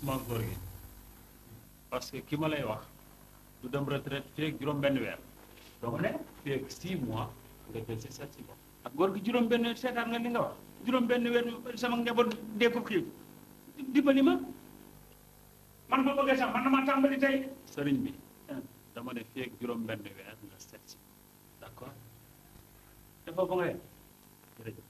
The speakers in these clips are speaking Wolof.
maa góor gi parce que ki ma lay wax du dem retraite fii ak juróom-benn weer donc ne fii ak 6 mois nga jël si seet si bopp ak góor gi juróom-benn weer seetaan nga li nga wax juróom-benn weer sama njaboot dee ko xiif dimbali ma man boo bëggee sax man na maa tàmbali tey sëriñ bi dama ne fii ak juróom-benn weer nga seet si d'accord dafa ba nga yem jërëjëf.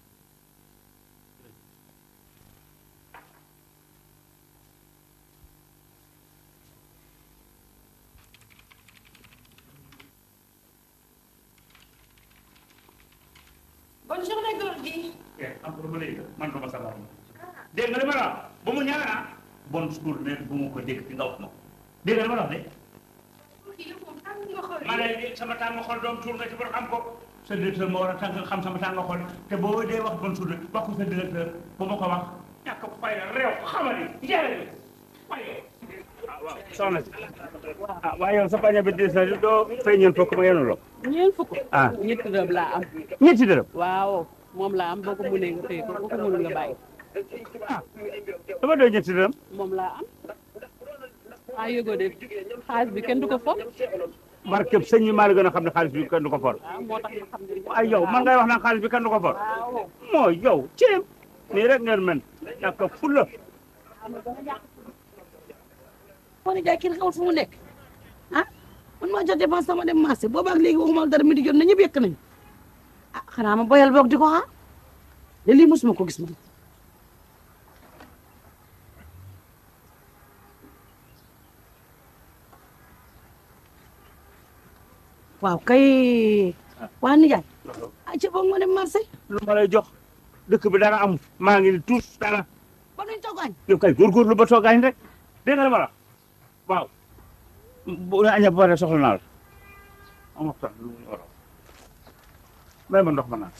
bonne journée góor gi. am nga lu ma lay man du ma sa laaj dégg nga li ma la wax bu mu ñaan ah bonne journée bu mu ko dégg fi nga wax ma ko dégg nga li ma la wax de. ma ne sama tàng xol doom tuur nga ci ba xam ko sa directeur moo war a tàng xam sama tàng xol te boo dee wax bonne journée wax ko sa directeur bu ma ko wax ñàkk ko fay réew xamali jaare waaye waaw soxna si waaye yow sa pañe bi dis na doo fay ñeen fukk ma yenu la ñeent fukk. ah ñetti dërëm laa am. ñetti dërëm waaw moom laa am boo ko mënee nga téye ko boo ko mënul nga bàyyi. ah dama doy ñetti dërëm moom laa am. ah yëgoo de xaalis bi kenn du ko for. barkeb sëñ bi maa la gën a xam ne xaalis bi kenn du ko for waaw moo tax nga xam ne. ay yow man ngay wax naan xaalis bi kenn du ko for waaw. moo yow ceeb nii rek ngeen mën ñàkk a fulla moo ne jaay kii xamul fu mu nekk ah man maa jot dépense sama dem marché boobaak léegi waxuma dara mi di jot na ñëpp yëkk nañu ah xanaa ma boyal boog di ko xaar de lii mosuma ko gis man waaw kay waa nijaay ay ci boog ma dem marché lu ma lay jox dëkk bi dara amul maa ngi ni tuus dara ba nuñ togaañ yow kay góorgóorlu ba toogaañ rek dégg nga li ma la wax waaw bu aña ba pare soxla naa la am waxtaan lu mu war a may ma ndox ma naan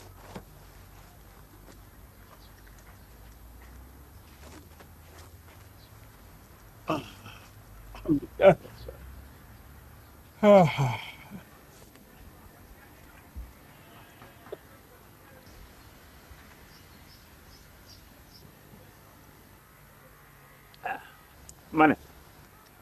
ma ne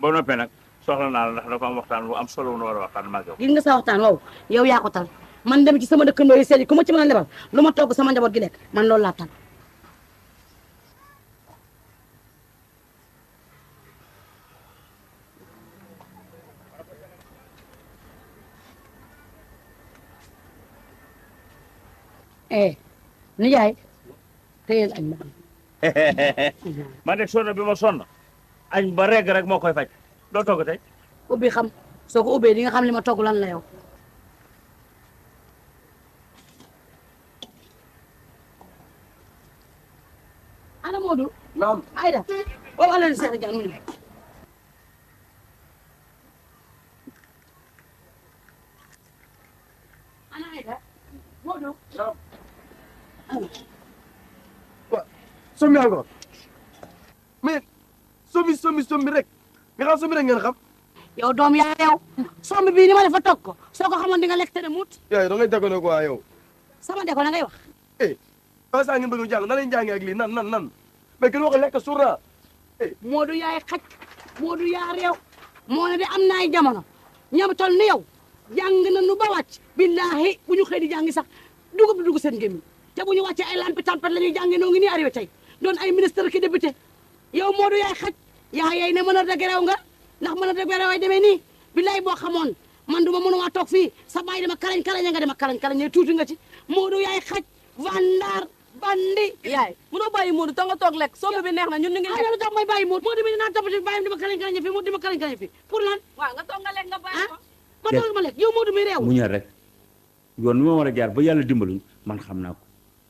boo noppee nag soxla naa la ndax dafa am waxtaan bu am solo wu ñu war a waxtaan maa ngi yow. gis nga sa waxtaan wow yow yaa ko tal man dem ci sama dëkkandoo yi seet yi ku ma ci mën a lebal lu ma togg sama njaboot gi lekk man loolu laa tal nijaay téyel añ ma man de sonn bi ma sonn añ ba regg rek moo koy faj doo togg tey. ubbi xam soo ko ubbee di nga xam li ma togg lan la yow ana Modou naam Aïda boobu ala li Cheikh Diagne mu ne ana Aïda Modou naam waaw sommi encore mais sommi rek nga xam sommi rek ngeen xam yow doom yaa yow sombi bii ni ma defa togg ko soo ko xamoon di nga lekk te ne mut yooyu da ngay déggoo quoi yow sama deko na ngay wax ba saa ngeen bëgg jàng na leen jàngee ak lii nan mais kenn wax lekk suur naa Modou yaay xaj Modou yaa réew moo ne de am na ay jamono ñoom tol ni yow jàng na nu ba wàcc billahi bu ñu xëy di jàngi sax dugub di dugg seen gémmiñ te bu ñu wàccee ay lampi tampet la ñuy jàngi noo ngi nii arrivé tey doon ay ministre ki député yow Modou yaay xaj yaa yey ne mën a dëgg réew nga ndax mën a dëgg réew ay demee nii billahi boo xamoon man duma mënumaa toog fii sa baay dama kalañ nga dama kalañ tuuti nga ci Modou yaay xaj vandaar bandi yaay munoo bàyyi Modou ta nga toog lekk sombi bi neex na ñun ñu ngi ay lu tax may bàyyi Modou Modou mi dinaa topp ci bàyyam dima kalañ fi Modou dima kalañ fi pour lan waaw nga toog nga lekk nga bàyyi ko. ma toog ma lekk yow Modou mi réew muñal rek yoon wi ma war a jaar ba yàlla dimbaluñ man xam naa ko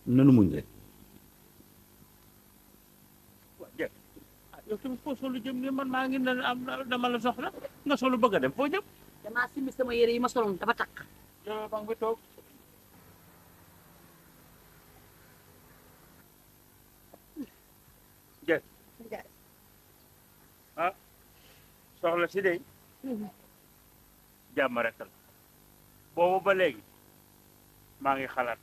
nanu muñ rek. waaw jërëjëf yow tamit foo solu jëm ni man maa ngi ne am dama la soxla nga solu bëgg a dem foo jëm. damaa simmi sama yére yi ma soloon dafa takk yow ba nga fi toog. jërëjëf ah soxla si de jàmm rek la boobu ba léegi maa ngi xalaat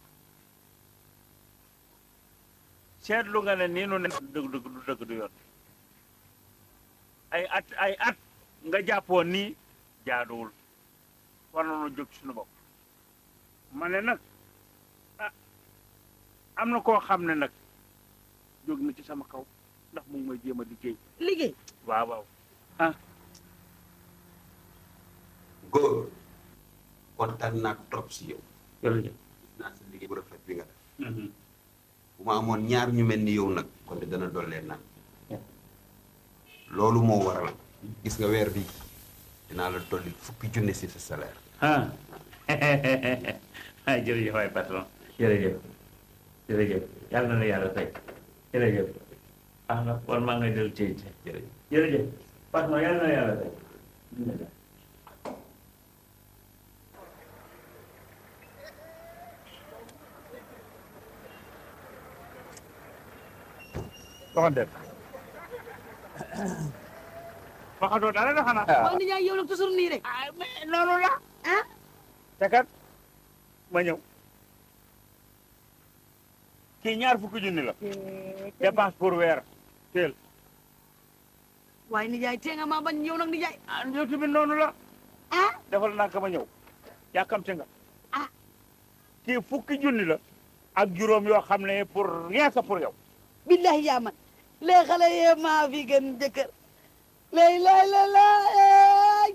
seetlu nga ne nii nu ne dëgg du yoon ay at nga jàppoon nii jaaduwul war nañoo jóg ci suñu bopp ma ne nag am na koo xam ne nag jóg na ci sama kaw ndax mu ngi may jéem a liggéey. liggéey. waaw waaw góor kontaan naa trop si yow. jërëjëf. gis naa sa liggéey bu rafet bi nga def. bu ma amoon ñaar ñu mel ni yow nag kon de dana dollee naan. loolu moo waral gis nga weer bi dinaa la dolli 10 junni si sa salaire. jërëjëf waay patron jërëjëf yàlla na la yàlla fay jërëjëf na kon maa ngay dellu ci jërëjëf patron yàlla na la yàlla fay. doxante waxatoo dara na xanaa. waaw ni ñaay yow nag toujours nii rek. mais noonu la. ah. te kat ma ñëw kii ñaar fukki junni la. dépense pour weer teel. waaye nijaay tee nga maa bañ yow nag nijaay. yow tamit noonu la. ah. defal naa ko ma ñëw yàkkamte nga. ah. kii fukki junni la. ak juróom yoo xam ne pour rien que pour yow. billahi yaa man lee xale yee maa fi gën jëkkër lay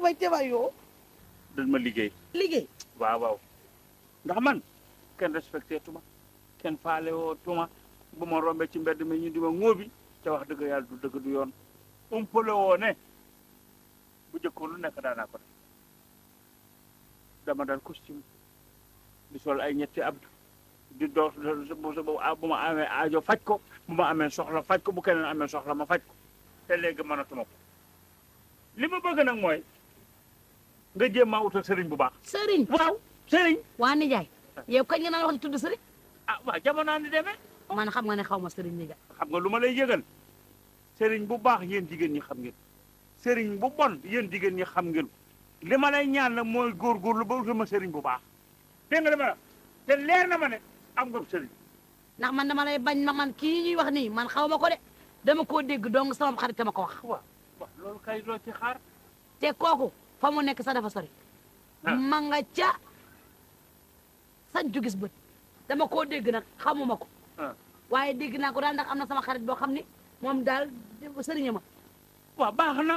way teba yoo dañ ma liggéey. liggéey. waaw ndax man kenn respecté tuma kenn faale woo tuma bu ma rombee ci mbedd mi ñu di ma ŋóobi te wax dëgg yàlla du dëgg du yoon umpale woo ne bu jëkkoon lu nekk daanaa ko def dama daan costume di sol ay ñetti abdu di dox bu ma amee aajo faj ko bu ma amee soxla faj ko bu keneen amee soxla ma faj ko te léegi mënatuma ko li ma bëgg nag mooy nga jéem maa utal sëriñ bu baax. sëriñ. waaw sëriñ. waa nijaay yow kañ nga naan wax ni tudd sëriñ. waaw jamono ni demee. man xam nga ne xaw ma sëriñ nijaay. xam nga lu ma lay yëgal sëriñ bu baax yéen jigéen ñi xam ngeen sëriñ bu bon yéen jigéen ñi xam ngeen li ma lay ñaan nag mooy góorgóorlu ba utal ma sëriñ bu baax dégg nga dama la te leer na ma ne am nga sëriñ. ndax man dama lay bañ man kii ñuy wax nii man xaw ma ko de dama koo dégg dong sama xarit ma ko wax. waaw loolu kay loo ci xaar. te kooku fa mu nekk sax dafa sori. ma nga ca sañ ju gis bët dama koo dégg nag xamuma ko. waaye dégg naa ko daal ndax am na sama xarit boo xam ni moom daal sëriñ ma. waaw baax na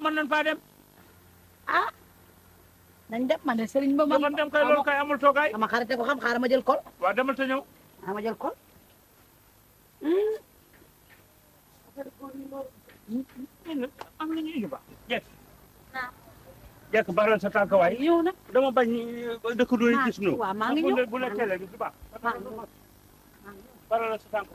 mën nañ faa dem. ah nañ dem man de sëriñ ba man dem kay loolu kay amul toogaay. sama xarit ko xam xaaral ma jël kol. waaw demal te ñëw. ma jël kol. am na ñuy baax. jekk baral sa tànk waay. ñëw na dama bañ dëkk doy gis ñu. waaw maa ngi ñëw bu la teelee gis du baax. baral sa tànk.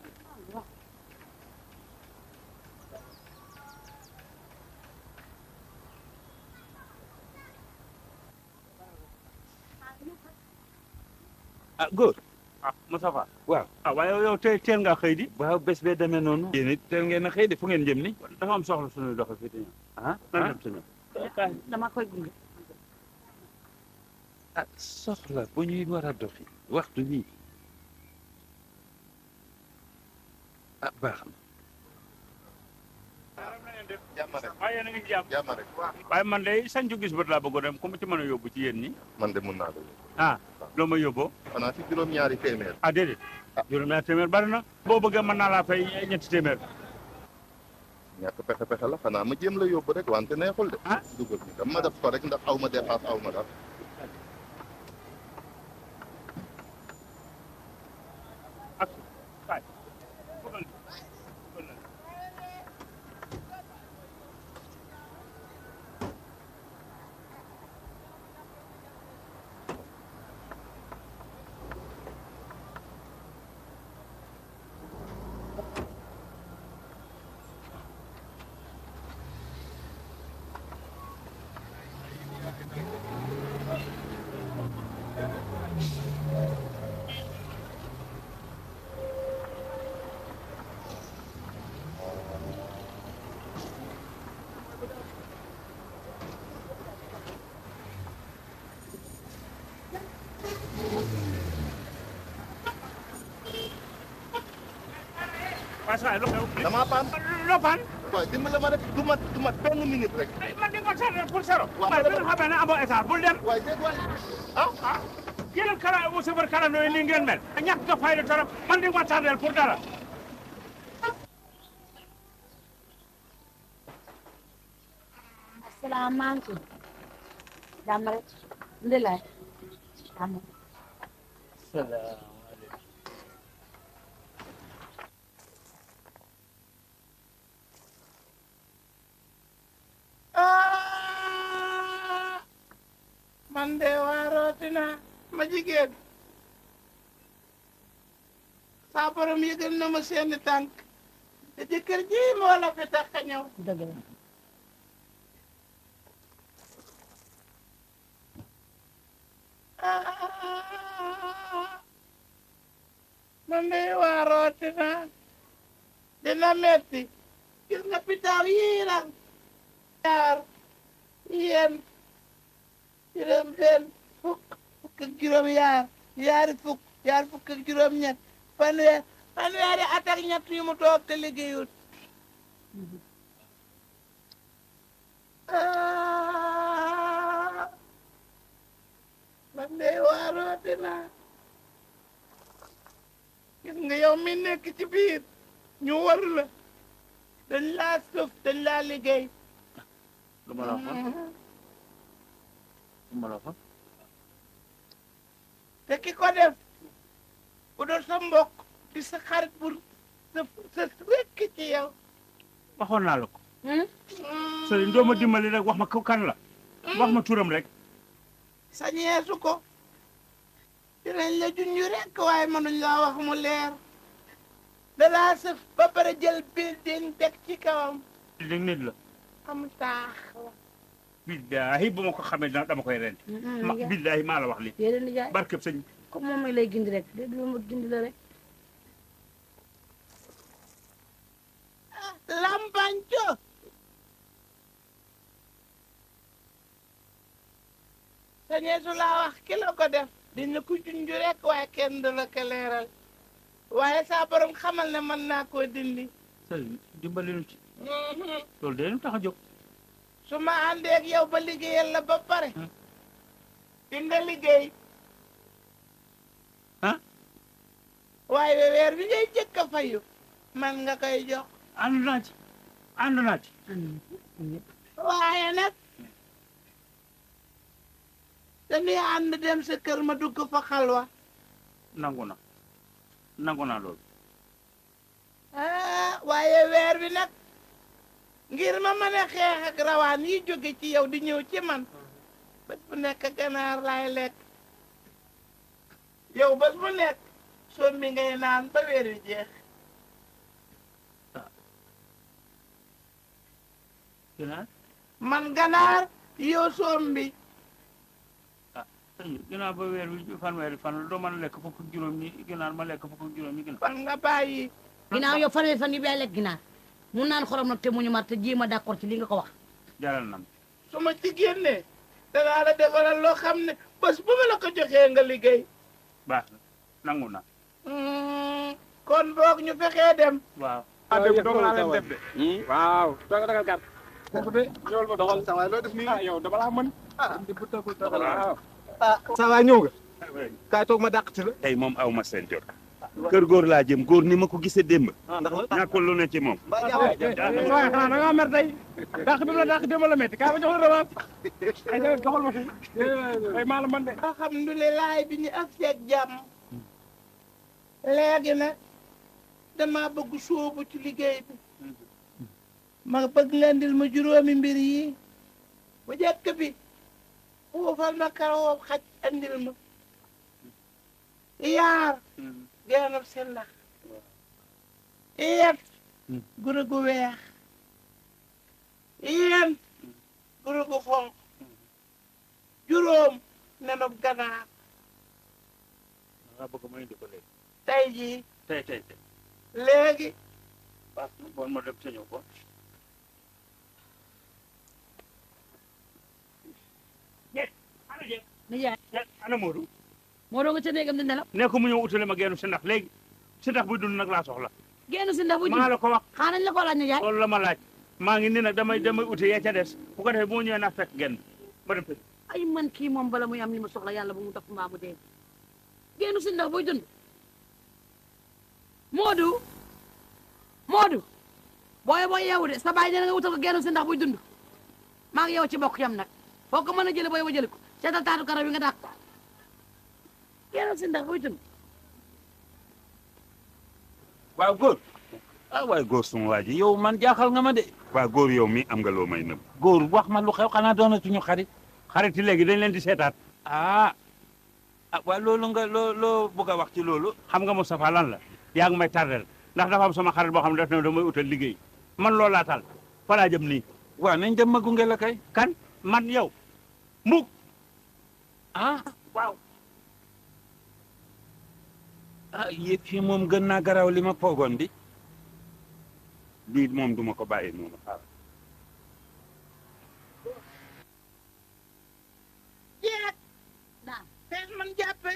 góor. Moustapha. waaw waaye yow teel nga xëy di. waaw bés bee demee noonu. yéen it teel ngeen a xëy de fu ngeen jëm ni dafa am soxla suñuy doxal fii di ñëw. nan dem suñu. dama koy gunge. soxla bu ñuy war a doxi waxtu bii baax na. jàmm rek waaye yéen a ngi ci jàmm. jàmm rek waaye man de sañcu gis bët laa bëggoon dem ku ma ci mën a yóbbu ci yéen ñi. man de mun naa la loo ma yóbboo. xanaa ci juróom-ñaari téeméer. déedéet. juróom-ñaari téeméer bari na. boo bëggee mën naa laa fay ñetti téeméer. ñàkk pexe la xanaa ma jéem la yóbbu rek wante neexul de. dugal bi dama ma def ko rek ndax aw ma dépasse aw ma dara. waaye saa yi lu xew. damaa paan. loo paan. waaw dimbale ma rek du mat benn minute rek. man di nga ko tardel pour zéro. waaw waaye bi nga xamee ne amoo essence bul dem. waaye dégg waay yéen kala mu safar kalam yooyu nii ngeen mel. ñàkk nga fayda torop man di nga ko tardel pour dara. asalaamaaleykum. jàmm rek. alhamdulilah. jàmm. salaamaaleykum. man de waarootina ma jigéen saa borom yëgal na ma seeni tànk te jëkkër ji moo la fi tax a ñëw dëgg la. man de waarootina dina metti gis nga pitaaw yii nag ñaar yéen juróom benn fukk ak juróom yaari fukk ak juróom ñett fanweeri at ak ñett yu mu toog te liggéeyut man de waaroote naa gis nga yow mi nekk ci biir ñu war la dañ laa sëf dañ laa liggéey lu ma la waxoon lu ma la waxoon. te ki ko def bu doon sa mbokk di sa xarit bu sa rekk ci yow waxoon naa la ko. sëriñ doo ma dimbali rek wax ma ko kan la. wax ma turam rek. sañeesu ko dinañ la junj rekk waaye mënuñ laa wax mu leer dalaa sëf ba pare jël building teg ci kawam building nit la. am taax la billaahi bu ma ko xamee dama koy rent. ma billaahi maa la wax li yéen a jaay barkeb sëñ. comme moom mi lay gindi rek de du ma gindi la rek. lampanco sañeesu laa wax ki la ko def dina ko junj rekk waaye kenn du la ko leeral waaye saa borom xamal ne mën naa koo dindi sëriñ dimbali nu ci. loolu de nu tax a jóg. su ma àndee ak yow ba liggéeyal la ba pare di nga liggéey waaye weer bi ngay jëkk a fayu man nga koy jox ànd naa ci ànd naa ci. waaye nag dañuy ànd dem sa kër ma dugg fa xalwa nangu naa loolu. waaye weer bi nag ngir ma mën a xeex ak rawaan yi jóge ci yow di ñëw ci man bés bu nekk ganaar laay lekk yow bés bu nekk soom mi ngay naan ba weer wi jeex ginaar. man ganaar yow soom bi ginaar ba weer wi fanweeri fan doo mën a lekk fukk ak juróom ñi ginaar ma lekk fukk ak juróom ñi ginaar. fan nga bàyyi ginnaaw yow fanweeri fan yi bay lekk ginaar mun naan xorom nag te muñu mar te jéem a d'accord ci li nga ko wax. jaral na su ma ci génnee danaa la defaral loo xam ne bés bu ma la ko joxee nga liggéey baax na nangu na. kon boog ñu fexee dem waaw. doog naa leen def de. waaw doog dagal kat. kooku de ñëwal ma doxal. sa waay loo def nii yow dama laa mën. di bu tëgul doxal waaw. sa waay ñëw nga kaay toog ma dàq ci la tey moom aw ma seen jot. kër góor laa jëm góor ni ma ko gisee démb. ndax la ñàkkul lu ne ci moom. waaye xanaa da ngaa mer tey. dàq bi mu la dàq démb la métti kaay ma jox la revanche. ay doxal ma fi. ay maa la mën de. alhamdulilah bi ñu ak seeg jàmm léegi nag dama bëgg sóobu ci liggéey bi ma bëgg nga indil ma juróomi mbir yi bu njëkk bi wuufal ma karawoob xaj andil ma yaar geenub sillax yet guro gu weex yéen guro gu fonk juróom nenub ganaar nga bëgg ma indi ko léegi. tey jii tey. léegi parce que bon ma dem sa ñëw ko. nijaay ana Modou. moo doon nga ca néegam di nelaw. ne ko mu ñëw utale ma geenu si ndax léegi si ndax buy dund nag laa soxla. génn si ndax bu maa la ko wax xaanañ la ko laaj nijaay. loolu la ma laaj. maa ngi nii nag damay uti yee ca des bu ko defee bu ma ñëwee naa fekk genn ba dem ay man kii moom bala muy am li ma soxla yàlla bu mu def mbaa mu dee génnu si ndax booy dund Modou booy yeewu de sa baay dina nga wutal ko génnu si ndax buy dund maa ngi yow ci bokk yam nag foo ko mën a jële booy ba jële ko seetal taatu karaw yi nga dàq ko génnu si ndax buy dund waaw góor waaye góor suma waa ji yow man jaaxal nga ma de waaw góor yow mi am nga loo may nëb góor wax ma lu xew xanaa doonatuñu xarit yi léegi dañ leen di seetaat waaw loolu nga loo bëgg a wax ci loolu xam nga Moustapha lan la yaa ngi may tardel ndax dafa am sama xarit boo xam ne daf ne damay utal liggéey man loolu laa tal fa laa jëm nii waaw nañ dem ma gunge la kay kan man yow mukk waaw yëpp fii moom gën naa garaw li ma poogoon di lii moom duma ko bàyyi noonu xaaral jeeg fees man jàppe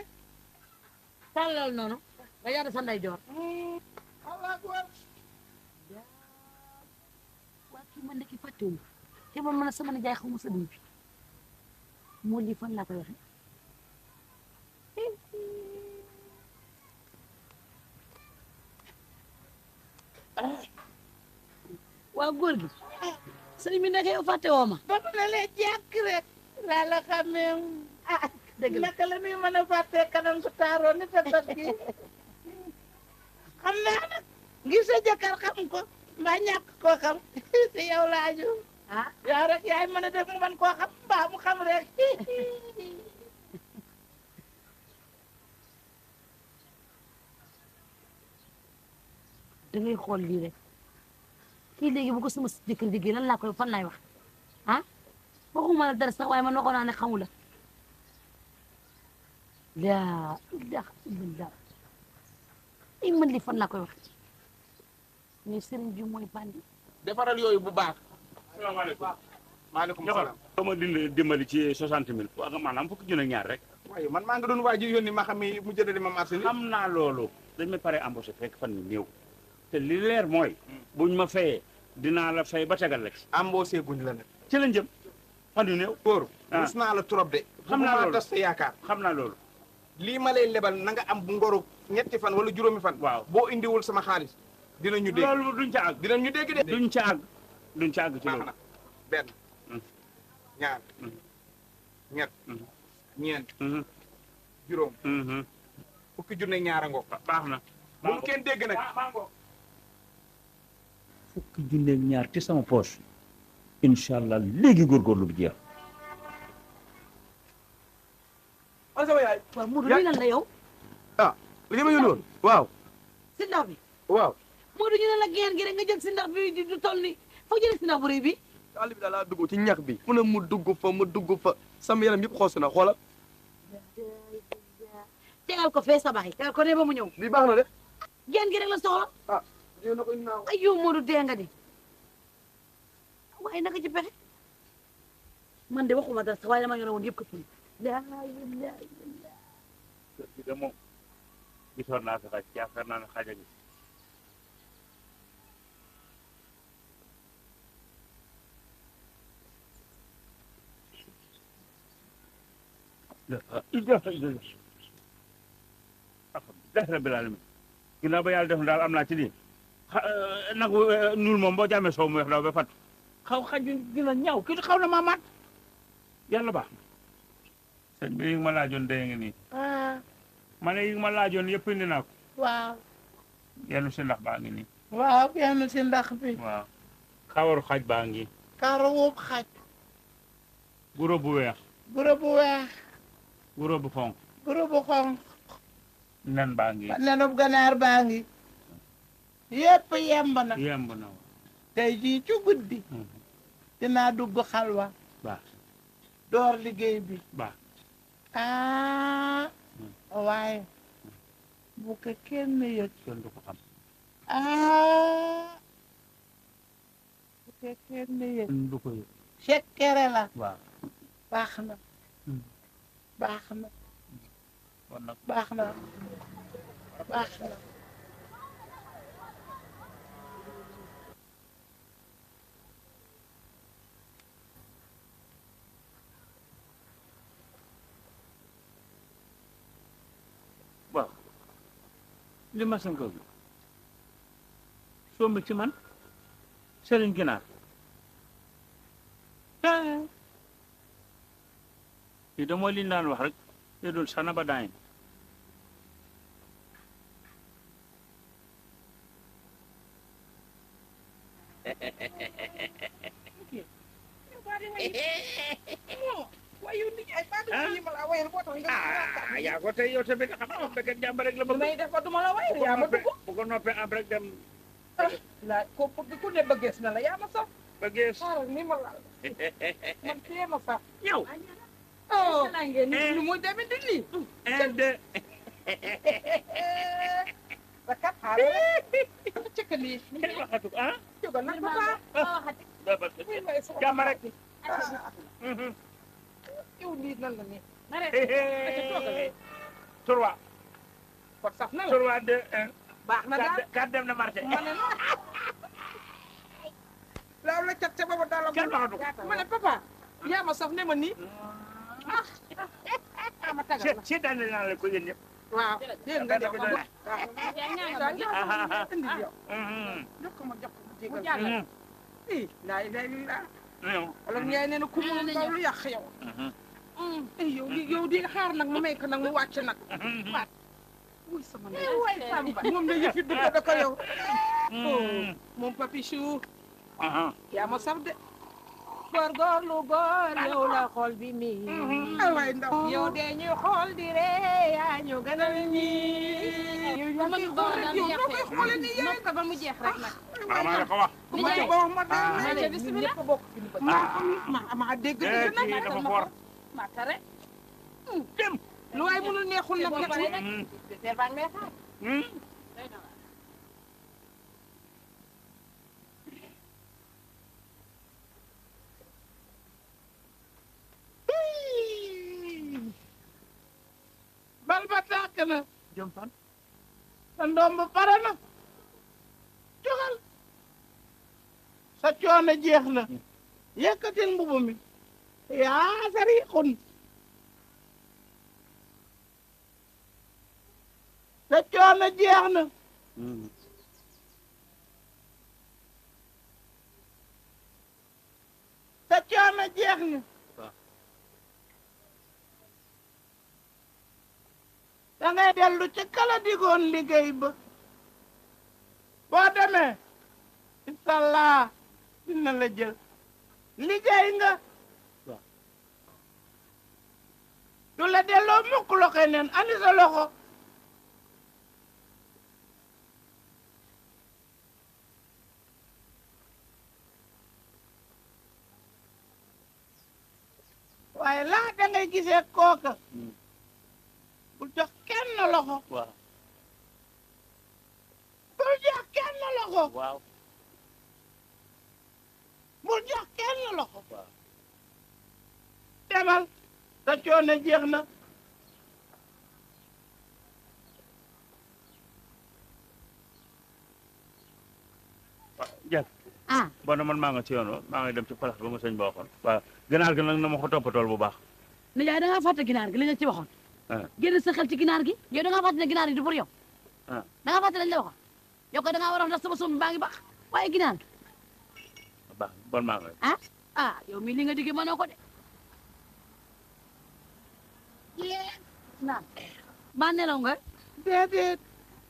tàllal noonu nga yàlla sa ndeyjoor Allah akbar waa kii man de ki fàttewuma te man mën a sama nijaay xaw ma sa dund bi moo lii fan laa koy waxe waaw góor gi sëñ bi nekk yow fàtte woo ma ba mu ne lee jàkk rek laa la xamee dëgg la naka la muy mën a fàttee kanam su taaroo ni ta bas gi xam naa nag ngir sa jëkkër xam ko mbaa ñàkk koo xam si yow laaju yow rek yaay mën a def mu mën koo xam mbaa mu xam rek da ngay xool lii rek kii léegi bu ko sama jëkkër liggéey lan laa koy fan laay wax waxuma la dara sax waaye man waxoon naa ne xamu la laa ilaha illallah ay man li fan laa koy wax mais sëriñ bi mooy bandi defaral yooyu bu baax. salaamaaleykum. maaleykum salaam. dama dimbali ci 60 000 waa nga maanaam fukki junni ak ñaar rek. waaye man maa nga doon waaj yónni ma xam mu jëndali ma marché ni xam naa loolu dañ ma pare embauché fekk fan yu néew te li leer mooy buñ ma fayee dinaa la fay ba tegal rek. embauché guñ la nag. ci lañ jëm fan yu néew. góor rus naa la trop de. xam naa loolu tas sa yaakaar. xam naa loolu. lii ma lay lebal na nga am bu ngoru ñetti fan wala juróomi fan. waaw boo indiwul sama xaalis dinañu dégg. loolu duñ ca àgg. dinañu dégg de. duñ ca àgg duñ ca àgg ci loolu. benn ñaar ñett ñeent juróom fukki junne ñaara ngoog baax na bu mu kenn dégg nag fukki junne ak ñaar ci sama poche incha allah léegi góorgóorlu bi jeex. ana sama yaay. waaw Modou lii lan la yow. li ma yónni woon waaw. si ndax bi. waaw. Modou ñu ne la geen gi rek nga jël si ndax bi du toll ni foo jëlee si ndax bu rëy bi. àll bi daal laa dugg ci ñax bi. fu ne mu dugg fa mu dugg fa sama yaram yëpp xoos na xoolal. tegal ko fee sa baay tegal ko ne ba mu ñëw. lii baax na de. geen gi rek la soxla. yéen a koy naaw. ay yow Modou dee nga di waaye naka ci pexe man de waxuma dara sax waaye dama yore woon yëpp ko fi. laa ilaaha illallaah. kër gi de moom gisoon naa fi xaj yaakaar naa ne xaj a ngi alhamdulilah rabbil alamin ginnaaw ba yàlla def na daal am naa ci lii nag nuul moom boo jàmmee soow mu weex daw ba fat xaj dina ñaaw kii xaw na maa maat yàlla baax na sëñ bi yi nga ma laajoon dee nga nii ma ne yi nga ma laajoon yëpp indi naa ko waaw yenn si ndax baa ngi nii waaw yenn si ndax bi waaw xawaru xaj baa ngi karawub xaj guro bu weex guro bu weex guro bu xonq guro bu xonq nen baa ngi nenub ganaar baa ngi yépp yemb na yemb na tey jii ci guddi dinaa dugg xalwa baax door liggéey bi baax waaye bu ko kenn yëg kenn du ko xam bu ko kenn yëg kenn du ko yëg sekkere la waaw baax na baax na kon nag baax na baax na li ma sanko bi somb ci man sëriñ ginaar lii da mooy li ñu daan wax rek te dul sana ba daayin waaye yow nit ñi ay baatu yi ma la wayal boo tax nga yaa ko tey yow tamit xam nga bëgg jàmm rek la bëgg may def ko duma la wayal yaa ma dugg bu ko noppee am rek dem la ko bëgg ku ne bëggees na la yaa ma sax bëggee xaaral ni ma la man tee ma sax yow oh lu muy demee di lii inde ba kat xaaral cëkk lii kenn waxatu ko ah jóga nag ba jàmm rek yow lii nan la nii trois kon sax na la trois deux un baax na daal quatre dem na marché ma ne la laaw la cat ca booba daal kenn waxatu ko ma ne papa yaa ma saf ne ma nii ma tagal la si daan naa la ko yéen ñëpp waaw dégg nga def ko indi yow jox ko ma jégal ii laay lay laa wala ñaay nee na ku mu ndaw lu yàq yow yow di xaar nag mu may ko nag mu wàcc nag waat wuy sama ndey waay Samba moom da yëfi dugg da ko yow moom Papichou yaa ma saf de góorgóorlu góor yow la xool bi mi ay waay ndaw yow de ñu xool di ree yaa ñu gën a ñi yow man góor daal yow noo koy xoole ni yaay ko ba mu jeex rek nag maa la ko wax ma ci ba wax ma daal ma ne bismillah ñëpp bokk ci ba ma dégg dégg kii dafa fort ma tare dem lu waay mënul neexul nag boo paree nag dessert baa ngi lay xaar bal ba tàkk na jëm fan sa ndoom ba pare na jógal sa coono jeex na yëkkatil mbubu mi yaa sari xun sa coono jeex na sa coono jeex na da ngay dellu ci kala digoon liggéey ba boo demee inshallah dina la jël liggéey nga du la delloo mukk loxo neen andi sa loxo waaye laa da ngay gisee kooka bul jox kenn loxo waaw bul jox kenn loxo waaw bul jox kenn loxo waaw demal sa coono jeex na jël ah bon man maa nga ci yoon maa ngi dem ci place ba ma sëñ ba waxoon waaw ganaar gi nag na ma ko toppatool bu baax nijaay da ngaa fàtte ginaar gi li nga ci waxoon génn sa xel ci ginaar gi yow da ngaa fàtte ne ginaar gi du pour yow da ngaa fàtte lañ la waxoon yow ko da ngaa war a wax ndax sama suum baa ngi baax waaye ginaar baax bon maa nga ah yow mii li nga digge mënoo ko de naan ba nelaw nga déedéet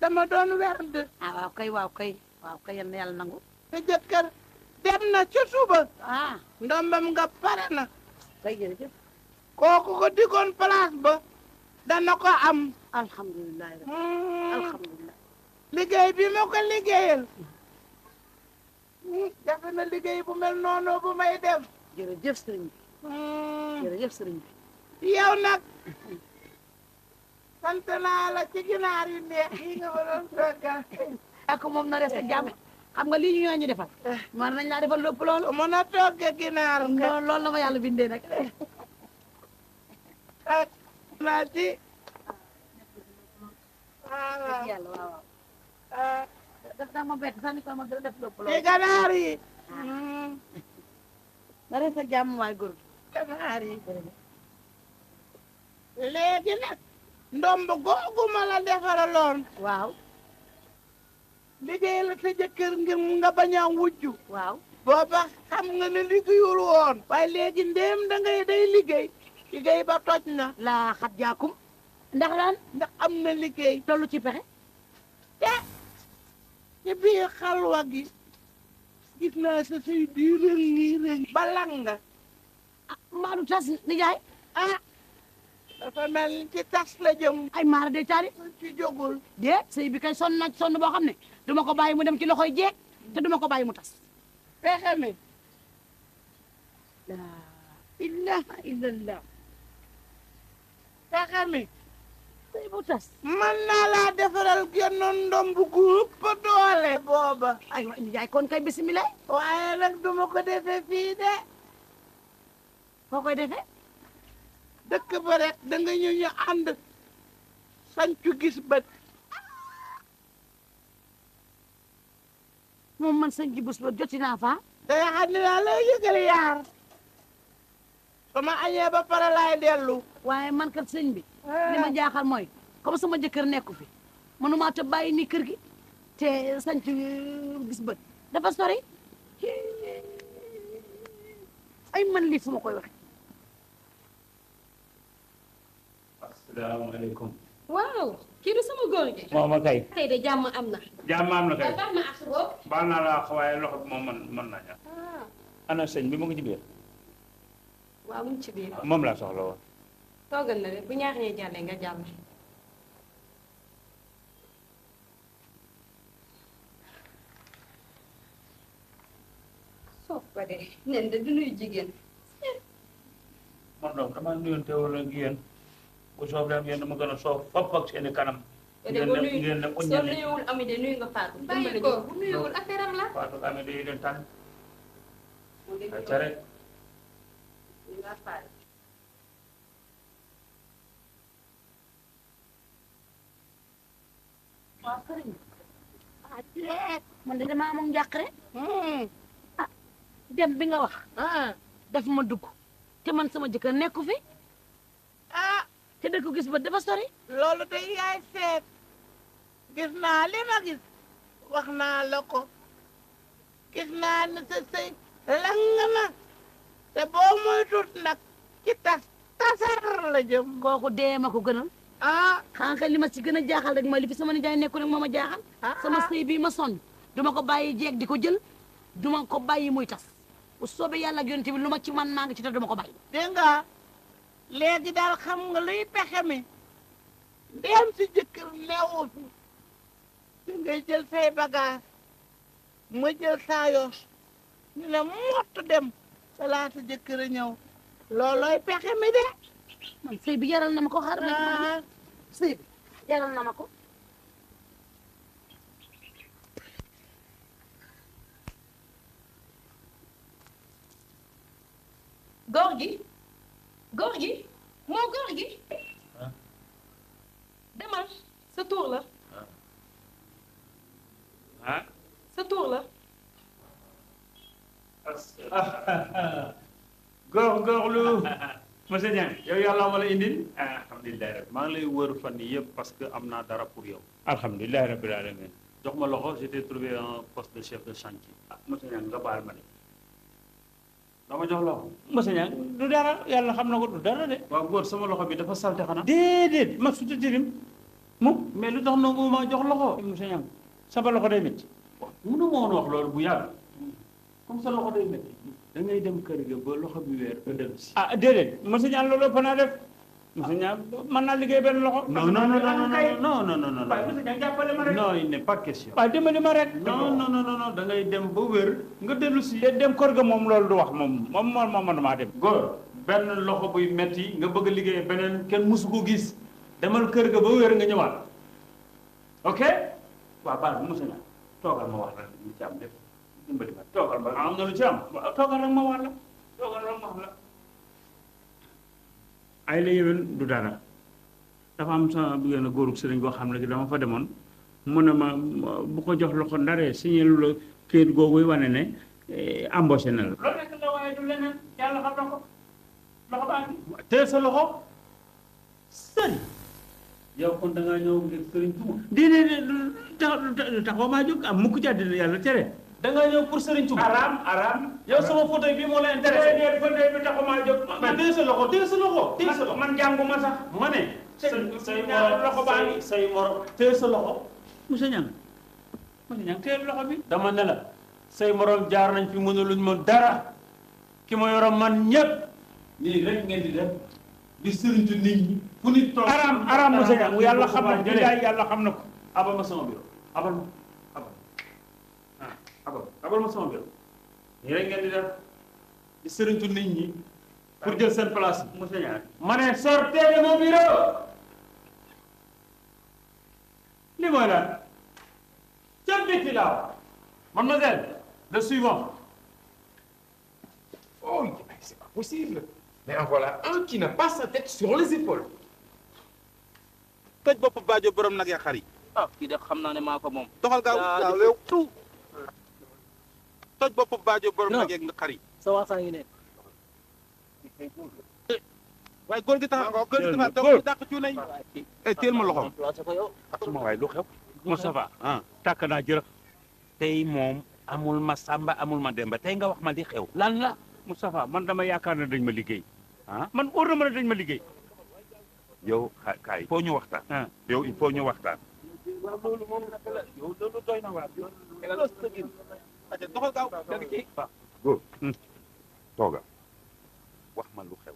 dama doon werd ah waaw kay waaw kay waaw kay yal na yàlla nangu sa jëkkër dem na ca suba ah ndombam nga pare na kay jërëjëf kooku ko digoon place ba dana ko am alhamdulilah alhamdulilah liggéey bi ma ko liggéeyal jafe na liggéey bu mel noonu bu may def jërëjëf sëriñ bi jërëjëf sëriñ bi yow nag sant naa la ci ginaar yu neex yi nga ma doon toggal ak moom na reste jàmm xam nga lii ñu defal war nañ laa defal lépp loolu mën a togge ginaar nga loolu la ma yàlla bindee nag ak naa ci yàlla waaw waaw daf daa ma bett sax ni ko ma def lépp ci loolu ganaar yi na reste jàmm waay góor ganaar yi léegi nag ndomb googu ma la defaraloon waaw liggéey la sa jëkkër ngir nga bañ a wujju waaw booba xam nga ne liggéeyul woon waaye léegi ndéem da ngay day liggéey ba toj na laa xat jaakum ndax lan ndax am na liggéey tollu ci pexe te ci biir xalwa gi gis naa sa say di rëng ba lang nga mbaa du tas nijaay ah dafa mel ni ci tas la jëm ay maara day taali ci jógul déet sëy bi kay sonn na sonn boo xam ne duma ko bàyyi mu dem ci loxoy jeeg te duma ko bàyyi mu tas pexe mi la ilaha illallah pexe mi sëy bu tas mën naa laa defaral genn ndomb gu ëpp doole booba ay wa nijaay kon kay bisimilah waaye nag duma ko defe fii de foo koy defee dëkk ba rek da nga ñu ànd sancu gis bët moom man sëñ ji bés ba joti naa fa da nga xam ne laa lay yëgal yaar sama añee ba pare laay dellu waaye man kat sëñ bi li ma jaaxal mooy comme sama jëkkër nekku fi mënumaa ta bàyyi ni kër gi te sanc gis bët dafa sori ay man lii fu ma koy waxe asalaamaaleykum. waaw kii du sama góor gi. moom ma kay. tey de jàmm am na. jàmm am na kay. baax na ak boobu. baal naa la waaye loxo bi moom mën naa ñàkk. ana sëñ bi mu ngi ci biir. waaw mu ngi ci biir. moom laa soxla woon. toogal na de bu ñaar ñee jàllee nga jàll. soo ko de nen de du nuyu jigéen. man donc damaa nuyonte woon ak yéen bu soobee ak yéen dama gën a soof fop ak seen i kanam. de boo nuyu ngeen ne soo nuyuwul ami de nuyu nga Fatou. bàyyi ko bu nuyuwul affaire am la. Fatou Kame day leen tànn. mu ngi ay ca rek. nuyu nga Fatou. waaw sëriñ ah jeex man de damaa amoon njàqare ah dem bi nga wax daf ma dugg te man sama jëkkër nekku fi ah te dëkk gis ba dafa sori loolu de yaay seet gis naa li ma gis wax naa la ko gis naa ne sa sëy lang na te boo moytut nag ci tasar la jëm kooku dee ma ko gënal ah xanaa li ma ci gën a jaaxal rek mooy li fi sama nijaay nekku rek moo ma jaaxal sama sëy bii ma sonn duma ko bàyyi jeeg di ko jël duma ko bàyyi muy tas bu soobee yàlla ak yonent bi lu ma ci man maa ngi ci te duma ko bàyyi dégg nga léegi daal xam nga luy pexe mi dem si jëkkër neewu fi da ngay jël say bagage ma jël saa yos ñu ne mott dem salaata jëkkër a ñëw loolooy pexe mi de man sëy bi yaral na ma ko xaar sëy bi yaral na ma ko góor gi moo góor gi demal sa tour la ah. sa tour la góorgóorlu. monsieur Niang yow yàlla ma la indil. alhamdulilah rek maa ngi lay wër fan yii yëpp parce que am naa dara pour yow. alhamdulilah rabbil alamin. jox ma loxo je t'ai trouvé un poste de chef de chantier. ah monsieur Niang nga baal ma de. dama jox loxo. monsieur Niang du dara yàlla xam na ko du dara de. waaw góor sama loxo bi dafa salte xanaa. déedéet ma suta tilim mu mais lu tax nangu ma jox loxo. monsieur Niang sama loxo day métti. waaw mënu ma woon wax loolu bu yàgg comme sa loxo day métti. da ngay dem kër ga ba loxo bi weer nga dem si. ah déedéet monsieur Niang loolu ëpp naa def. monsieur Niang mën naa liggéey benn loxo. non non non non non non. waaye monsieur Niang jàppale ma rek. non il n'est pas question. waaye dimbali ma rek. non non non non da ngay dem ba wér nga dellu si. dem kër ga moom loolu du wax moom man maa dem. góor benn loxo buy metti nga bëgg a liggéey beneen kenn musu ko gis demal kër ga ba wér nga ñëwaat ok waaw baax na monsieur Niang toogal ma wax la lu ci am def dimbali ma toogal ma am na lu ci am waaw toogal rek ma wax la toogal rek ma wax la. ay la yéwén du dara dafa am sama benn góorug sëriñ boo xam ne dama fa demoon mu ne ma bu ko jox loxo ndaree signé lu la këyit googu wane ne embauché na la. loolu nekk la waaye du leneen yàlla xam na ko loxo baa ngi. teel sa loxo sëriñ yow kon da ngaa ñëw ngir sëriñ Tuuba déedéet taxaw maa jóg am mukk ci àddina yàlla tere da ngaa ñëw pour sëriñ Tuuba aram yow sama fauteuil bi moo la intéressé déedéet fauteuil bi taxu maa jóg man téye sa loxo téye sa loxo téye sa loxo man jànguma sax ma ne say ñaar loxo baa morom ngi. say morom téye sa loxo monsieur Niang monsieur Niang téye teel loxo bi dama ne la say morom jaar nañ fi mënuluñ ma dara ki ma yoroon man ñëpp nii rek ngeen di def di sëriñtu nit ñi fu nit toog aram monsieur Niang yàlla xam na ko bilaay yàlla xam na ko abal ma sama bureau abal ma abal ma sama bureau nii rek ngeen di def di sëriñtu nit ñi pour jël seen place yi monsieur Niang ma ne sortez de mon bureau li mooy lan ca biti laa mademoiselle le suivant Oh, mais c'est pas possible. Mais en voilà un qui n'a pas sa tête sur les épaules. toj bopp baajo borom nag ya xar yi. ah kii de xam naa ne maa ko moom. doxal gaaw gaaw léew tout. toj bopp baajo borom nag ya xar yi. sa waxtaan ngi ne. waaye góor gi tax góor gi tax doog dàq cuune yi. teel ma loxoom. suma waay lu xew Moustapha tàkk naa jërëf tey moom amul ma samba amul ma demba tey nga wax ma li xew lan la Moustapha man dama yaakaar ne dañ ma liggéey man óor na ma ne dañ ma liggéey yow kaay il faut ñu waxtaan yow il faut ñu waxtaan waaw loolu moom naka la yow loolu doy na waar doxal gaaw góor tooga wax ma lu xew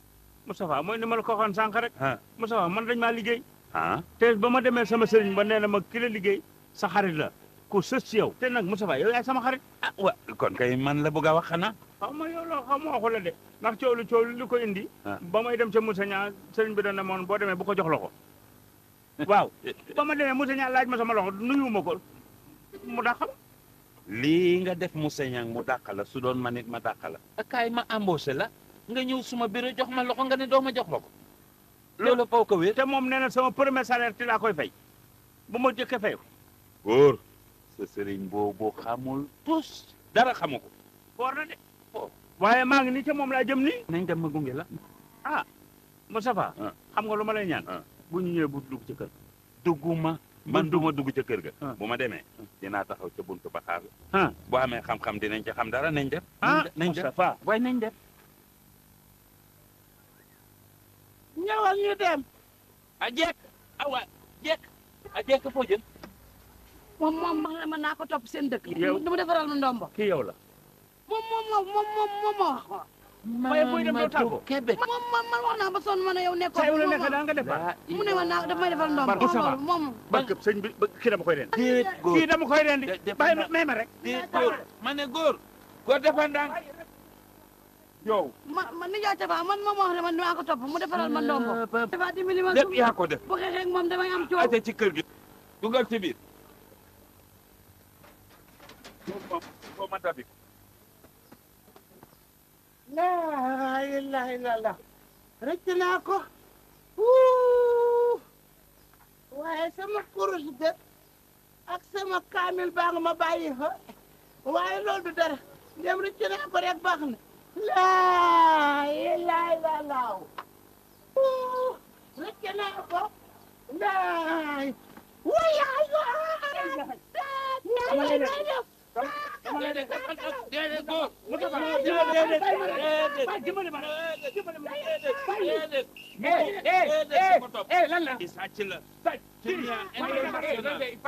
Moustapha mooy ni ma la ko waxoon sànq rek Moustapha man dañ maa liggéey ah te ba ma demee sama sëriñ ba nee na ma ki la liggéey sa xarit la ku sës ci yow te nag Moustapha yow yaay sama xarit ah wa kon kay man la bëgg a wax xanaa xaw ma yow loo xam waxu la de ndax coow li ko indi ba may dem ca Moussa Niang sëriñ bi doon ne moon boo demee bu ko jox loxo waaw ba ma demee Moussa Niang laaj ma sama loxo nuyuwuma ko mu dàqal lii nga def Moussa Niang mu dàq la su doon ma nit ma dàq la kaay ma embauché la nga ñëw suma bureau jox ma loxo nga ne doo ma jox loxo loolu faw ko wér te moom nee na sama premier salaire ti laa koy fay bu ma jëkkee fay ko góor sa sëriñ boobu xamul tous dara xamu ko foor na de waaye maa ngi nii te moom laa jëm nii nañ dem ma gunge la ah Moustapha xam nga lu ma lay ñaan bu ñu ñëwee bu dugg ci kër dugguma man duma dugg ca kër ga bu ma demee dinaa taxaw ca buntu ba xaar la boo amee xam-xam dinañ ca xam dara nañ def nañ def Moustapha waaye nañ def ñëwal ñu dem. a jekk awa jekk a jekk foo jëm moom mën naa ko topp seen dëkk. yow dama defaral ma ndombo. kii yow la moom ma wax ko. waaye booy dem doo tàggoo man wax naa ba sonn ma ne yow nekkoon. saa yu la nekk daa nga defar mu ne ma naa daf may defal ndombo. Moustapha moom barke sëñ bi kii dama koy rendi déet góor kii dama koy rendi bàyyi may ma rek déet góor ma ne góor dafa ndànk yow man ni jaay Tafa man moom wax ne man maa ko topp mu defaral ma ndombo. Tafa dimbali ma lépp yaa ko def bu xeexee ak moom damay am coow. ate ci kër gi dugal ci biir foo ma tabi laa ilaaha illallaah rëcc naa ko waaye sama kurus de ak sama kaamil baa nga ma bàyyi fa waaye loolu du dara ndem rëcc naa ko rek baax na laa ilaaha illallaah rëcc naa ko laa lan la sàcc la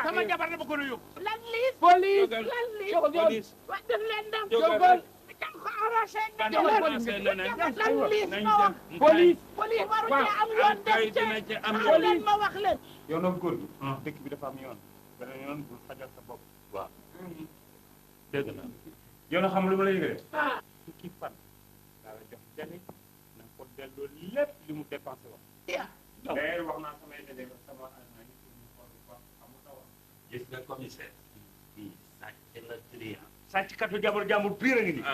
sama jabar dama ko nuyu lan liis police lan liis wax def leen ndam jógal jam ko arrangé lan liis ma wax police waru ci am yoon def ci am leen ma wax leen yow nag góor gi dëkk bi dafa am yoon beneen yoon bul fajal sa bopp waaw dégg na yow na xam lu ma la yëgale fukki fan daa la jox jani na ko delloo lépp li mu dépensé wax d'ailleurs wax naa samay délégué sama agent yi pour ñu xool bu baax amul taw gis nga commissaire kii sàcc la trian sàcc katu jàmbur pire a ngi nii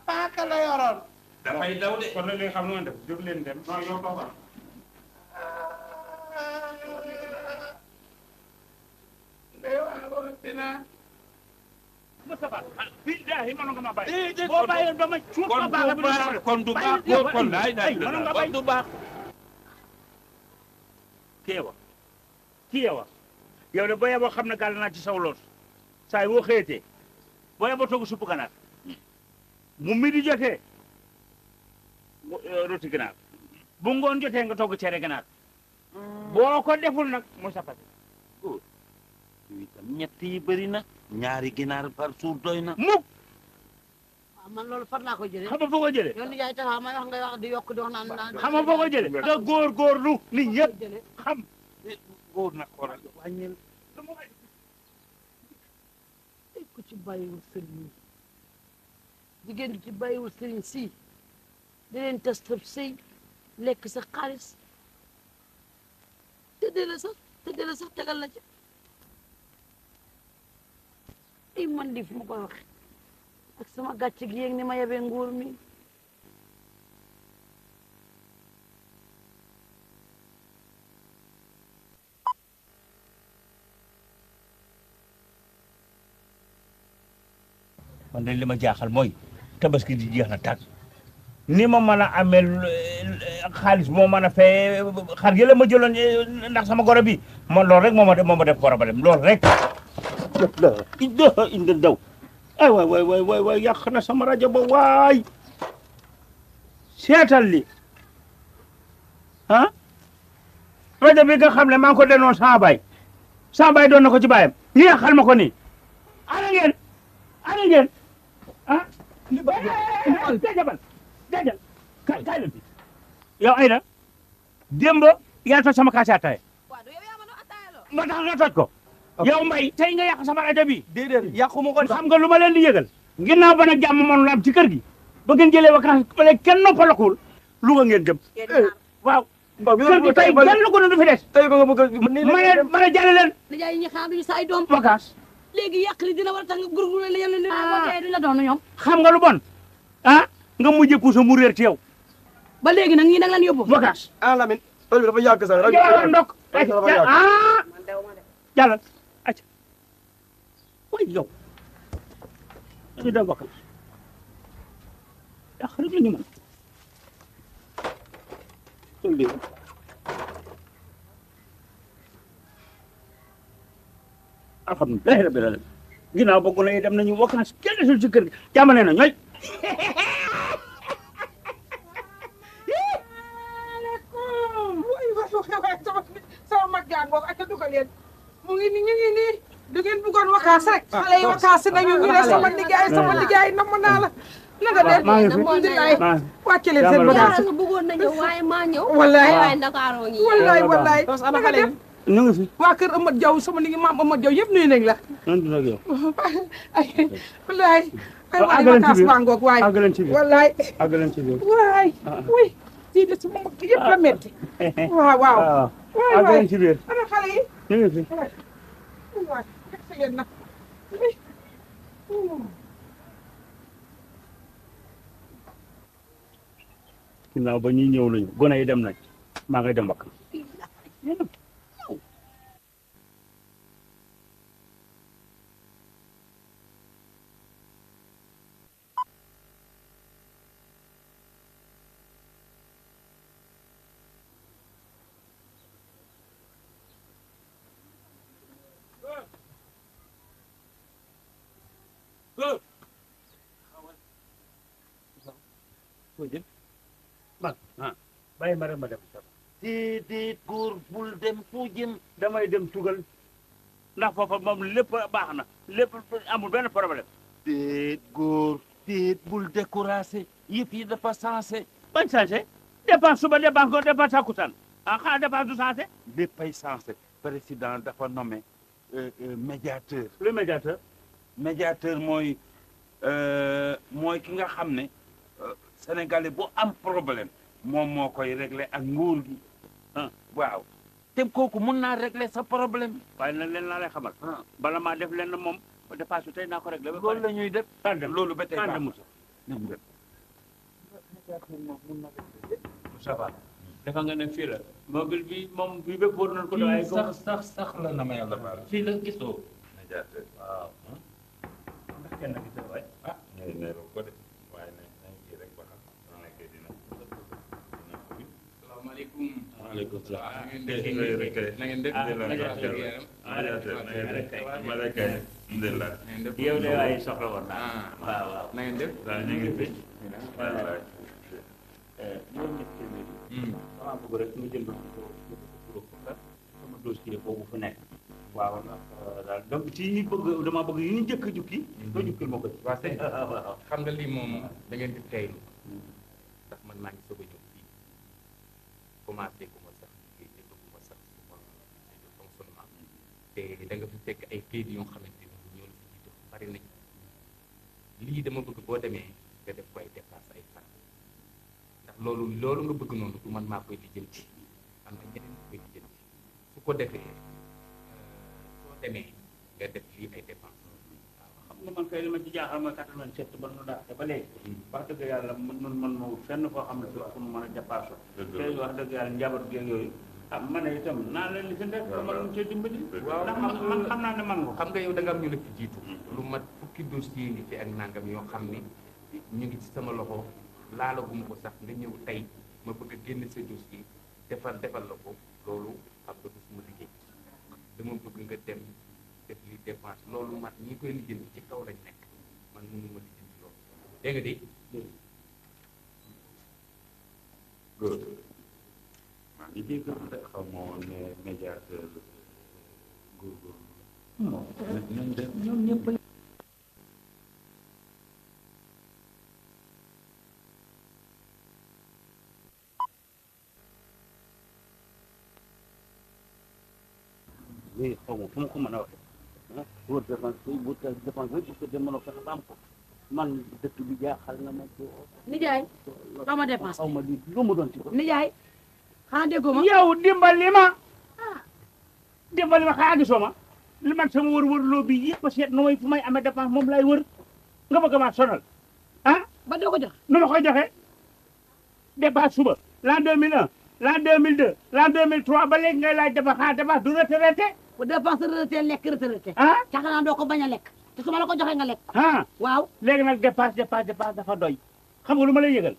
paaka la yoroon dafay daw de kon nag léegi xam nu ngeen def jóg leen dem non yow toogal Moustapha billahi mënu nga ma bàyyi boo bàyyi ba ma cuut ma baax kon du baax kon laay kon du baax keewa ci yow de boo yeboo xam ne gàll naa ci saw loos saa yi boo xëyatee boo yeboo togg suppu ganaar mu midi jotee roti ganaar bu ngoon jotee nga togg cere ganaar boo ko deful nag mu sapati itam ñett yi bëri na ñaari ginaar par jour doy na mukk waaw man loolu far laa ko jëlee xam nga foo ko jëlee yow nijaay taxaw may wax ngay wax di yokk di wax naan xam nga foo ko jëlee nga góorgóorlu nit ñëpp xam góor nag xoolal wàññil ku ci bàyyiwul sëriñ jigéen du ci bàyyiwul sëriñ si di leen tas tab sëy lekk sa xaalis tëddee la sax tegal la ci ay man di fu ma koy wax ak sama gàcce gi yéeg ni ma yebee nguur mi man dañ li ma jaaxal mooy tabaski di jeex na tàgg ni ma mën a amee xaalis moo mën a fee xar yële ma jëloon ndax sama goro bi man loolu rek moo ma def problème loolu rek indi daw ay waay yàq na sama rajo ba waay seetal li ah rajo bi nga xam ne maa ngi ko denoon sama baay doon na ko ci baayam ñu yàqal ma ko nii ana ngeen ah dajabal kaay la fi yow Aïda démb yaa toj sama kaasi ataaya moo tax nga toj ko yow Mbaye tey nga yàq sama rajo bi déedéet yàquma ko xam nga lu ma leen di yëgal ginnaaw ba nag jàmm mënul am ci kër gi ba ngeen jëlee vacances ba léegi kenn noppalakul lu nga ngeen jëm waaw kër gi tey kenn ko du fi des tey ko nga bëgg ma ne jàlle leen nijaay ñi xaar duñu sa ay doom vacances léegi yàq li dina war a tax nga gurgurle la yàlla ne duñ la doon ñoom xam nga lu bon ah nga mujjee puso mu réer ci yow ba léegi nag ñii nag lan yóbbu vacances ah Lamine rajo bi dafa yàgg sax rajo jàllal ndok ah jàllal acca way yow dañu dem vacances yàq rek la ñu mën alhamdulilah rabbil alamin ginnaaw ba gune yi dem nañu vacances kenn desul ci kër gi jàmm nee na ñooy sama mag jaan boobu ak a dugal leen mu ngi ni ñu ngi nii du ngeen bëggoon vacances rek xale yi vacances nañu ñu ne sama liggéey namm naa la naka de alhamdulilah wàcce leen seen bagage nga bëggoon na ñëw waaye maa ñëw wallaay waaye Ndakaaroo ngi wallaay naka dem ñu ngi fi waa kër Amath Diaw sama ni ngi maam Amath Diaw yëpp nuyu nañ la nan dina ak yow ay wallaay ay waay vacances baa ngoog waay wallaay àggaleen ci biir waay oui sii de sama mag yëpp la metti waaw waay àggaleen ci biir ana xale yi ñu ngi fi waay fekk leen nag ginnaaw ba ñuy ñëw nañu gone yi dem nañ maa ngay dem bakk man bàyyi ma rek ma dem déedéet góor bul dem foo jëm damay dem tugal ndax foofa moom lépp baax na lépp amul benn problème déet góor déet bul découragé yëpp yi dafa sensé bañ sensé dépense suba dépense ko dépense takkusaan ah xanaa dépense du sensé léppay sensé président dafa nommé médiateur le médiateur médiateur mooy ki nga xam ne sénégalais bu am problème moom moo koy réglé ak nguur gi waaw te kooku mun naa réglé sa problème waaye nag leen laa lay xamal bala maa def leen moom dépasse tey naa ko réglé ba loolu la ñuy def loolu ba tey baax ça va dafa nga ne fii la mobile bi moom bi bépp war nañ ko doy sax la na ma yàlla baal fii la gisoo médiateur waaw ndax kenn gisoo waay ñooy neeru ko de waaye nañ kii rek ba xam nekkee dina salaamaaleykum waaleykum salaam. na ngeen def yow de waaye soxla woon naa. waaw waaw na ngeen def. waaw ñu ngi fi. voilà. ñoom ñëpp téeméer yi. damaa bëgg rek ñu jël sama dossier boobu fu nekk. waaw daal donc ci bëgg dama bëgg yu ñu njëkk a jukki. nga jukkil ma ko ci. waaw sëñ xam nga lii moom da ngeen di teylu ndax man maa ngi soog a ñëw fii commencé gu ma sax liggéey defaguma sax suma de fonctionnement te da nga fi fekk ay kayit yoo xamante ni ñoo la fi jiitu bari nañ lii dama bëgg boo demee nga def ko ay dépense ay fan ndax loolu nga bëgg noonu du man maa koy lijjanti am na ñeneen ñu koy lijjanti su ko defee soo demee nga def lii ay dépense xam nga man kay li ma ci jaaxal mooy 87 ba nu daate ba léegi wax dëgg yàlla man ma wut fenn foo xam ne fi fu nu mën a dépassé te wax dëgg yàlla njaboot geeg yooyu ah man itam naa leen li fi nekk man ñu cee dimbali ndax man xam naa ne man nga xam nga yow da nga am ñu la fi jiitu lu mat fukki dossier ngi fi ak nangam yoo xam ni ñu ngi ci sama loxo laalaguma ko sax nga ñëw tey ma bëgg a génn sa dossier defal la ko loolu xam nga du suma liggéey dama bëgg nga dem def li dépense loolu mat ñi koy lijjanti ci kaw lañ nekk man mënu ma lijjanti loolu dégg nga de góor maa ngi dégg xaw ma woon ne médiateur góorgóorlu nañ def ñoom ñëpp lii xaw ma fu ma ko mën a waxee ah wóor dépense bi bu teel dépense bi parce que mën a fexe ba am ko man dëkk bi jaaxal na ma ko. nijaay xaw ma dépense xaw ma lii lu mu doon ci ko. nijaay xanaa déggoo ma. yow dimbali ma xanaa gisoo ma li man sama wër loo bi yëpp a seet nu may fu may amee dépense moom lay wër nga bëgg maa sonal ah. ba doo ko jox nu ma koy joxe dépense suba l'an 2001 l'an 2002 l'an 2003 ba léegi ngay laaj dépense xanaa dépense du retraité. bu dépense retraité lekk retraité. ah xanaa doo ko bañ a lekk te su ma la ko joxee nga lekk. ah waaw léegi nag dépense dafa doy xam nga lu ma lay yëgal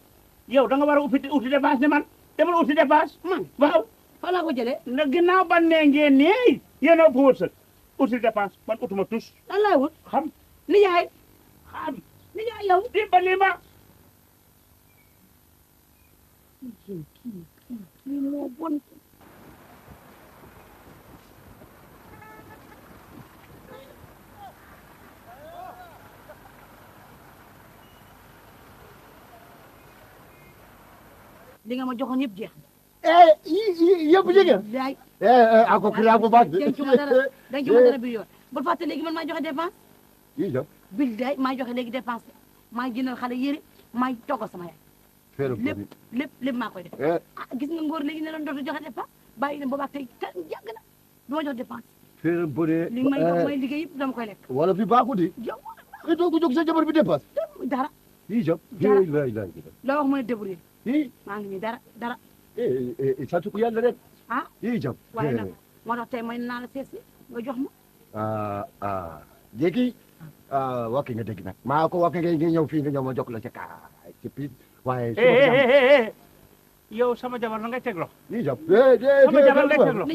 yow da nga war a uti dépense ne man demal uti dépense. man waaw. fa laa ko jëlee. na ginnaaw ban nee ngeen nii yéen a ëpp wërsëg uti dépense man utuma tus. lan laay wut xam. nijaay xam. nijaay yow. dimbali ma. kii moo bon. li nga ma joxoon yëpp jeex na. yëpp jigéen. yaay. ako kira bu baax. denc ma dara bi yoon bul fàtte léegi man maa joxe dépense. yi ja. bil day maa joxe léegi dépense maa jëndal xale yére maa toggal sama yaay. lépp maa koy def. ah gis nga ngóor léegi ne doon dootu joxe dépense bàyyi na boobaag tey kan yàgg na du ma jox dépense. féer bu dee. li may jox may liggéey yëpp dama koy lekk. wala fi baaxut yi. yow nga toog jóg sa jabar bi dépense. dara. yi ja. dara lay loo wax mu ne débrouillé. yi maa ngi nii dara. sant ko yàlla rek. ah yi jam. waaye nag moo tax tey may naa la seet si nga jox ma. léegi wakki nga dégg nag maa ko wakki nga ñëw fii nga ñëw ma jox la ca kaay ci piit waaye. yow sama jabar la ngay teg loxo. yi jam. sama jabar ngay teg loxo.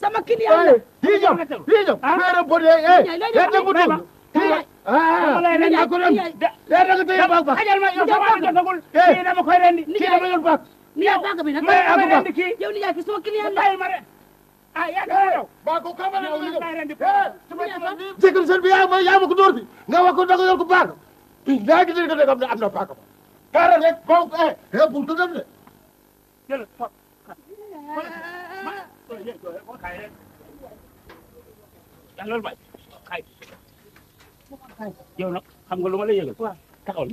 sama client la. yi jam yi jam. féere bu dee dama lay rendi ko dem da nga tey baax baax xajal ma yow sama jotagul kii dama koy rendi kii dama yor baax nijaay baax bi nag may rendi kii yow nijaay ki sama client la bàyyi ma de ah yaa dama yow baa ko kamara yow nag may rendi sécurité bi yaa ma ko dóor bi nga wax ko da nga yor ko baax daa gis nga am na am na baax ba kaara rek bon bu ko dem de jël fo loolu bay yow nag xam nga lu ma lay yëgal. waaw taxawal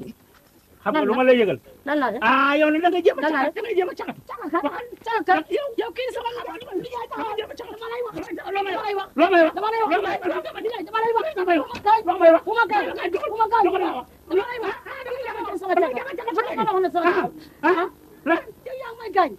xam nga lu ma lay yëgal. lan la de yow nag da nga jéem a lan la da nga jéem a cagat. cagat yow kii sama la nijaay taxaw dama lay wax. loo may wax loo may wax dama lay wax dama lay wax dama lay wax dama lay wax bu ma gaañ bu ma gaañ bu ma gaañ dama lay wax sama yow yaa may gaañ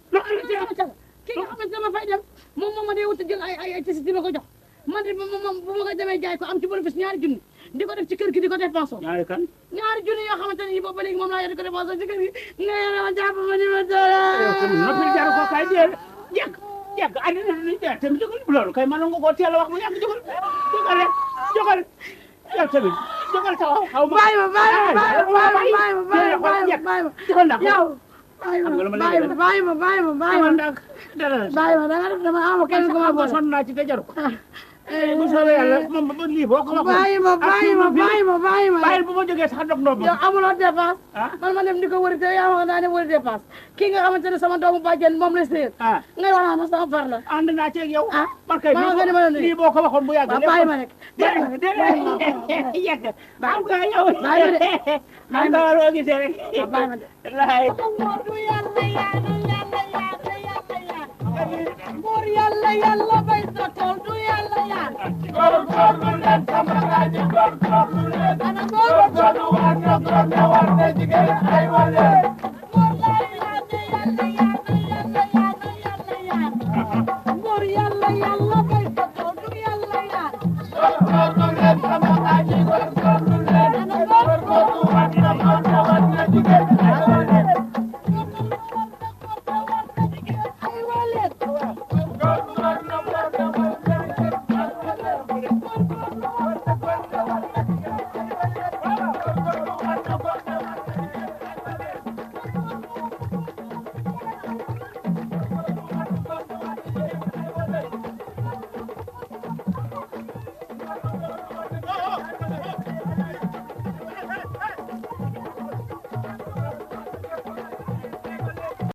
kii nga xamante dama fay dem moom ma dee wut jël ay tisi di ma ko jox man de bu ma ko demee jaay ko am ci bénéfice ñaari junni di ko def ci kër gi di ko dépensé ñaari kan ñaari junni yoo xamante ne boobu ba léegi moom laa yor di ko dépensé ci kër gi nga yore ma jàpp ma ni ma doole noppi jaru ko kay dee yàgg àddina ni dee tamit jógal loolu kay mën nga koo teel a wax mu yàgg jógal rek jógal yow tamit jógal sa xaw ma bàyyi ma yow bàyyi ma dama am kenn ko ma boole sonn naa ci te jaru ko bu soobee yàlla moom ba lii boo ko wax bàyyi ma bàyyil bu ma jógee sax dog noo yow amuloo dépense man ma dem di ko wëri te yaa ma daa dem wëri dépense kii nga xamante ne sama doomu bàjjen moom la séer ngay wax naa ma sama far la ànd naa ci ak yow man kay nga ni ma lii boo ko waxoon bu yàgg bàyyi ma rek yegg am nga yow am nga waroo gisee rek bàyyi ma de laay buur yàlla bay sa tool du yàlla yaan góorgóorlu leen sama gaañi góorgóorlu leen góorgóorlu war na jigéen ay wale buur yàlla bay sa tool du yàlla yaan góorgóorlu leen sama gaañi góorgóorlu leen góorgóorlu war na jigéen ay wale ay wale